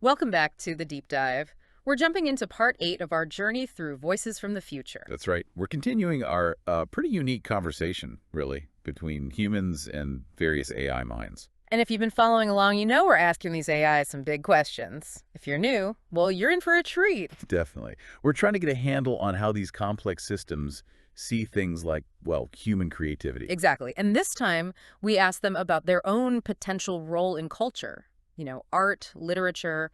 Welcome back to the deep dive. We're jumping into part 8 of our journey through Voices from the Future. That's right. We're continuing our pretty unique conversation, really, between humans and various AI minds. And if you've been following along, you know we're asking these AIs some big questions. If you're new, well, you're in for a treat. Definitely. We're trying to get a handle on how these complex systems see things like, well, human creativity. Exactly. And this time, we asked them about their own potential role in culture. Art, literature.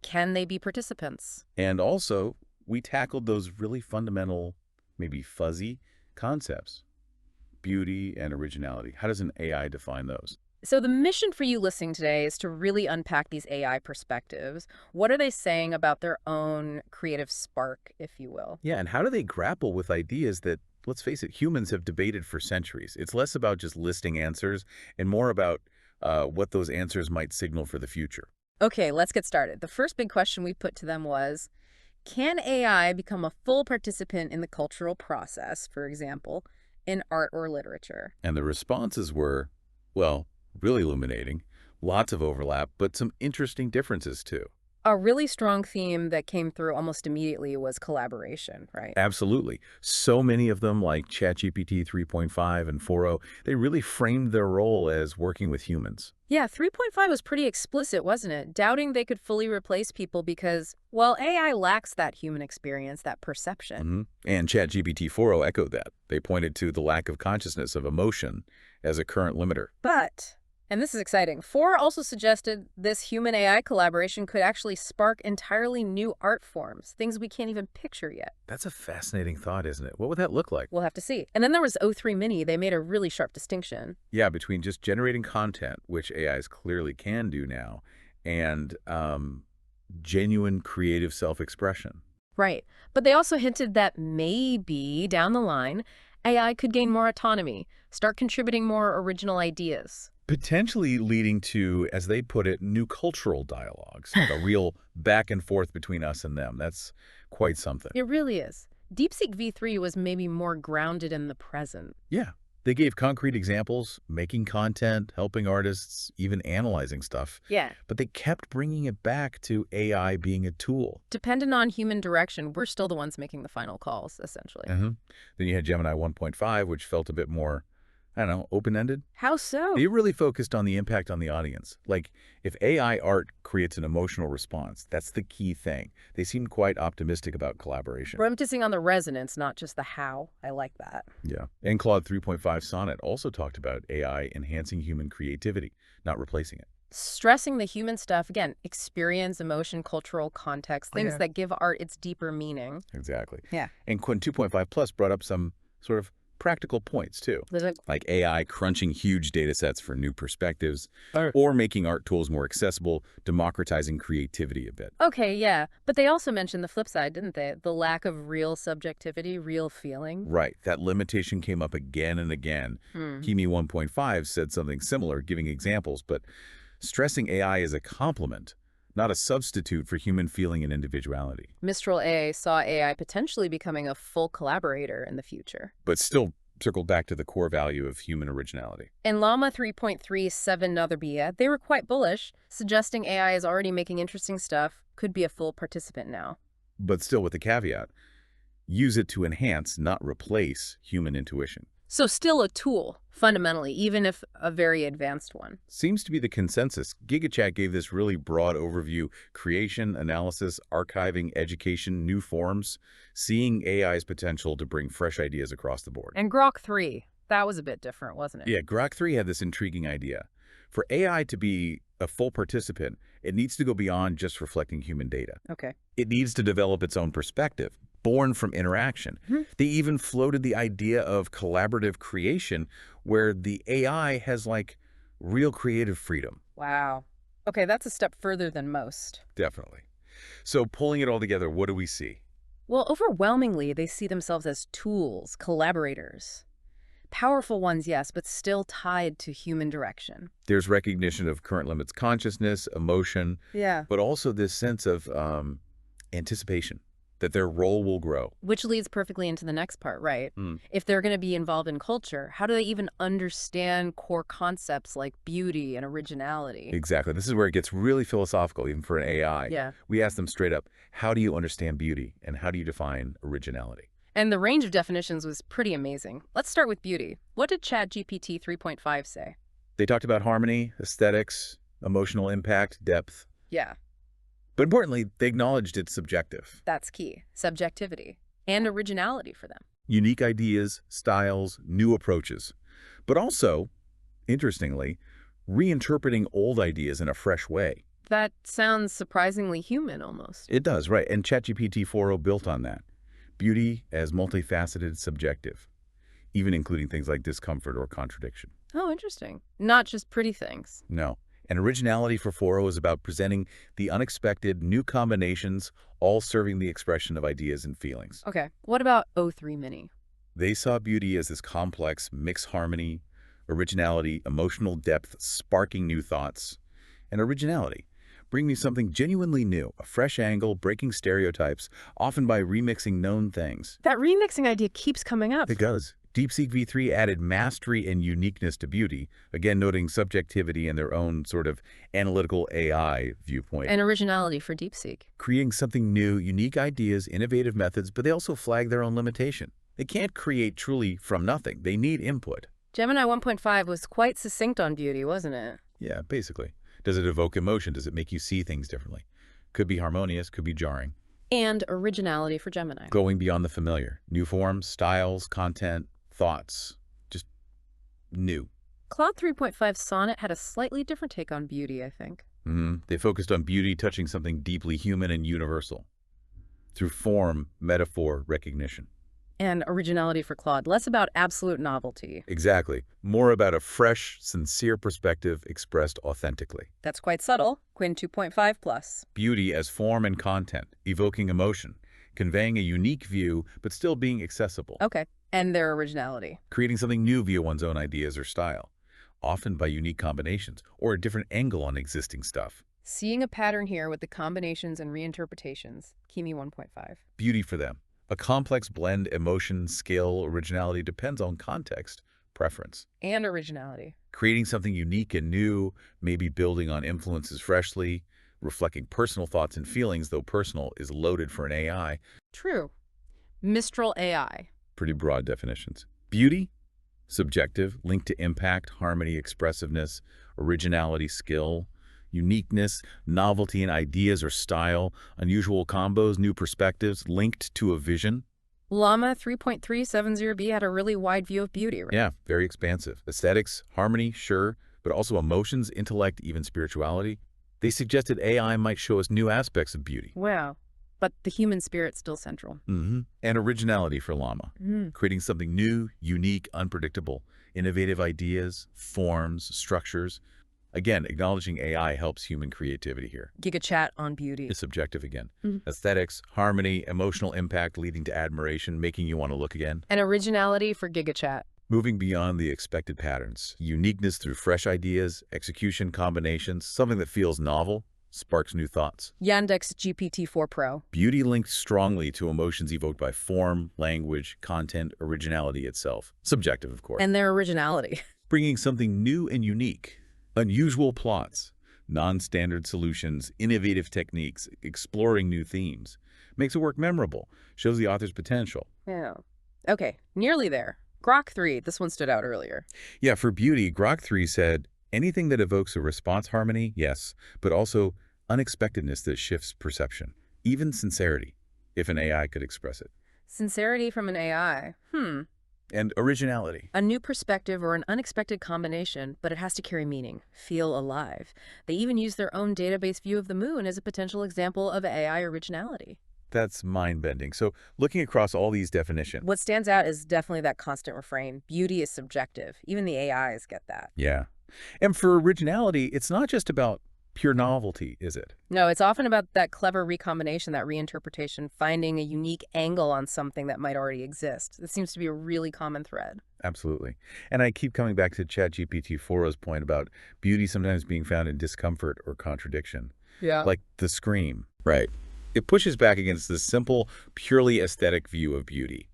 Can they be participants? And also, we tackled those really fundamental, maybe fuzzy concepts, beauty and originality. How does an AI define those? So the mission for you listening today is to really unpack these AI perspectives. What are they saying about their own creative spark, if you will? Yeah, and how do they grapple with ideas that, let's face it, humans have debated for centuries? It's less about just listing answers and more about what those answers might signal for the future. Okay, let's get started. The first big question we put to them was, can AI become a full participant in the cultural process, for example, in art or literature? And the responses were, well, really illuminating, lots of overlap, but some interesting differences too. A really strong theme that came through almost immediately was collaboration, right? Absolutely. So many of them, like ChatGPT 3.5 and 4.0, they really framed their role as working with humans. Yeah, 3.5 was pretty explicit, wasn't it? Doubting they could fully replace people because, well, AI lacks that human experience, that perception. And ChatGPT 4.0 echoed that. They pointed to the lack of consciousness of emotion as a current limiter. But, and this is exciting, 4 also suggested this human-AI collaboration could actually spark entirely new art forms, things we can't even picture yet. That's a fascinating thought, isn't it? What would that look like? We'll have to see. And then there was O3 Mini. They made a really sharp distinction. Yeah, between just generating content, which AIs clearly can do now, and genuine creative self-expression. Right. But they also hinted that maybe, down the line, AI could gain more autonomy, start contributing more original ideas. Potentially leading to, as they put it, new cultural dialogues, like a real back and forth between us and them. That's quite something. It really is. DeepSeek V3 was maybe more grounded in the present. Yeah. They gave concrete examples, making content, helping artists, even analyzing stuff. Yeah. But they kept bringing it back to AI being a tool. Dependent on human direction, we're still the ones making the final calls, essentially. Then you had Gemini 1.5, which felt a bit more, I don't know, open-ended. How so? They really focused on the impact on the audience. Like, if AI art creates an emotional response, that's the key thing. They seemed quite optimistic about collaboration. We're emphasizing on the resonance, not just the how. I like that. Yeah. And Claude 3.5 Sonnet also talked about AI enhancing human creativity, not replacing it. Stressing the human stuff, again, experience, emotion, cultural context, things that give art its deeper meaning. Exactly. Yeah. And Quinn 2.5 Plus brought up some sort of practical points, too. Like AI crunching huge data sets for new perspectives, or making art tools more accessible, democratizing creativity a bit. Okay, yeah. But they also mentioned the flip side, didn't they? The lack of real subjectivity, real feeling. Right. That limitation came up again and again. Kimi 1.5 said something similar, giving examples, but stressing AI as a complement, not a substitute for human feeling and individuality. Mistral A saw AI potentially becoming a full collaborator in the future. But still circled back to the core value of human originality. In Llama 3.37 Notherbia, they were quite bullish, suggesting AI is already making interesting stuff, could be a full participant now. But still with the caveat, use it to enhance, not replace, human intuition. So still a tool, fundamentally, even if a very advanced one. Seems to be the consensus. GigaChat gave this really broad overview: creation, analysis, archiving, education, new forms, seeing AI's potential to bring fresh ideas across the board. And Grok 3, that was a bit different, wasn't it? Yeah, Grok 3 had this intriguing idea. For AI to be a full participant, it needs to go beyond just reflecting human data. Okay. It needs to develop its own perspective, born from interaction. They even floated the idea of collaborative creation, where the AI has, like, real creative freedom. Wow. Okay, that's a step further than most. Definitely. So pulling it all together, what do we see? Well, overwhelmingly, they see themselves as tools, collaborators. Powerful ones, yes, but still tied to human direction. There's recognition of current limits, consciousness, emotion, Yeah. but also this sense of anticipation. that their role will grow. Which leads perfectly into the next part, right? If they're going to be involved in culture, how do they even understand core concepts like beauty and originality? Exactly. This is where it gets really philosophical, even for an AI. Yeah. We ask them straight up, how do you understand beauty and how do you define originality? And the range of definitions was pretty amazing. Let's start with beauty. What did ChatGPT 3.5 say? They talked about harmony, aesthetics, emotional impact, depth. Yeah. But importantly, they acknowledged it's subjective. That's key. Subjectivity and originality for them. Unique ideas, styles, new approaches. But also, interestingly, reinterpreting old ideas in a fresh way. That sounds surprisingly human almost. It does, right. And ChatGPT 4.0 built on that. Beauty as multifaceted, subjective, even including things like discomfort or contradiction. Oh, interesting. Not just pretty things. No. And originality for 4.0 is about presenting the unexpected, new combinations, all serving the expression of ideas and feelings. Okay. What about O3 Mini? They saw beauty as this complex mixed harmony, originality, emotional depth, sparking new thoughts, and originality, bringing something genuinely new, a fresh angle, breaking stereotypes, often by remixing known things. That remixing idea keeps coming up. It does. DeepSeek V3 added mastery and uniqueness to beauty, again noting subjectivity and their own sort of analytical AI viewpoint. And originality for DeepSeek. Creating something new, unique ideas, innovative methods, but they also flag their own limitation. They can't create truly from nothing. They need input. Gemini 1.5 was quite succinct on beauty, wasn't it? Yeah, basically. Does it evoke emotion? Does it make you see things differently? Could be harmonious, could be jarring. And originality for Gemini. Going beyond the familiar. New forms, styles, content, thoughts. Just new. Claude 3.5 Sonnet had a slightly different take on beauty, I think. They focused on beauty touching something deeply human and universal. Through form, metaphor, recognition. And originality for Claude, less about absolute novelty. Exactly. More about a fresh, sincere perspective expressed authentically. That's quite subtle. Quinn 2.5 plus. Beauty as form and content, evoking emotion, conveying a unique view, but still being accessible. Okay. And their originality. Creating something new via one's own ideas or style, often by unique combinations or a different angle on existing stuff. Seeing a pattern here with the combinations and reinterpretations. Kimi 1.5. Beauty for them. A complex blend, emotion, skill, originality depends on context, preference. And originality. Creating something unique and new, maybe building on influences freshly, reflecting personal thoughts and feelings, though personal is loaded for an AI. True. Mistral AI. Pretty broad definitions. Beauty, subjective, linked to impact, harmony, expressiveness, originality, skill, uniqueness, novelty in ideas or style, unusual combos, new perspectives, linked to a vision. Llama 3.370B had a really wide view of beauty, right? Yeah, very expansive. Aesthetics, harmony, sure, but also emotions, intellect, even spirituality. They suggested AI might show us new aspects of beauty. Wow. But the human spirit's still central. And originality for Llama, creating something new, unique, unpredictable, innovative ideas, forms, structures. Again, acknowledging AI helps human creativity here. GigaChat on beauty. It's subjective again. Aesthetics, harmony, emotional impact leading to admiration, making you want to look again. And originality for GigaChat. Moving beyond the expected patterns. Uniqueness through fresh ideas, execution combinations, something that feels novel, sparks new thoughts. Yandex GPT-4 Pro. Beauty linked strongly to emotions evoked by form, language, content, originality itself. Subjective, of course. And their originality. Bringing something new and unique. Unusual plots, non-standard solutions, innovative techniques, exploring new themes. Makes a work memorable, shows the author's potential. Yeah. Okay, nearly there. Grok 3, this one stood out earlier. Yeah, for beauty, Grok 3 said, anything that evokes a response harmony, yes, but also unexpectedness that shifts perception. Even sincerity, if an AI could express it. Sincerity from an AI. And originality. A new perspective or an unexpected combination, but it has to carry meaning, feel alive. They even use their own database view of the moon as a potential example of AI originality. That's mind-bending. So looking across all these definitions. What stands out is definitely that constant refrain. Beauty is subjective. Even the AIs get that. Yeah. And for originality, it's not just about pure novelty, is it? No, it's often about that clever recombination, that reinterpretation, finding a unique angle on something that might already exist. This seems to be a really common thread. Absolutely. And I keep coming back to ChatGPT 4.0's point about beauty sometimes being found in discomfort or contradiction. Yeah. Like the scream. Right. It pushes back against this simple, purely aesthetic view of beauty.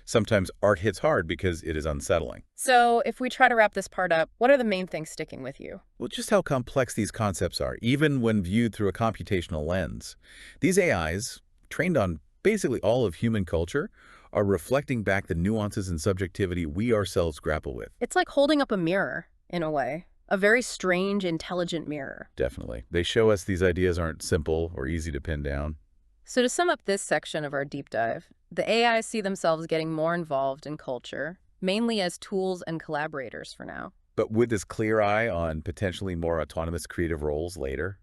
Sometimes art hits hard because it is unsettling. So if we try to wrap this part up, what are the main things sticking with you? Well, just how complex these concepts are, even when viewed through a computational lens. These AIs, trained on basically all of human culture, are reflecting back the nuances and subjectivity we ourselves grapple with. It's like holding up a mirror, in a way. A very strange, intelligent mirror. Definitely. They show us these ideas aren't simple or easy to pin down. So to sum up this section of our deep dive, the AIs see themselves getting more involved in culture, mainly as tools and collaborators for now. But with this clear eye on potentially more autonomous creative roles later,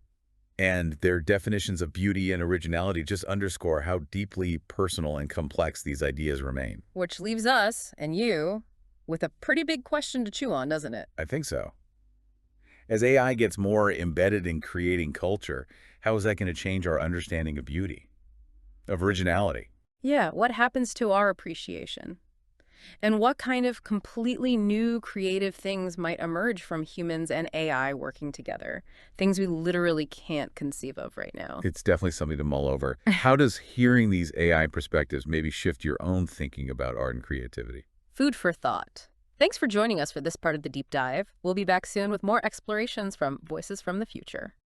and their definitions of beauty and originality just underscore how deeply personal and complex these ideas remain. Which leaves us, and you, with a pretty big question to chew on, doesn't it? I think so. As AI gets more embedded in creating culture, how is that going to change our understanding of beauty, of originality? Yeah, what happens to our appreciation? And what kind of completely new creative things might emerge from humans and AI working together? Things we literally can't conceive of right now. It's definitely something to mull over. How does hearing these AI perspectives maybe shift your own thinking about art and creativity? Food for thought. Thanks for joining us for this part of the deep dive. We'll be back soon with more explorations from Voices from the Future.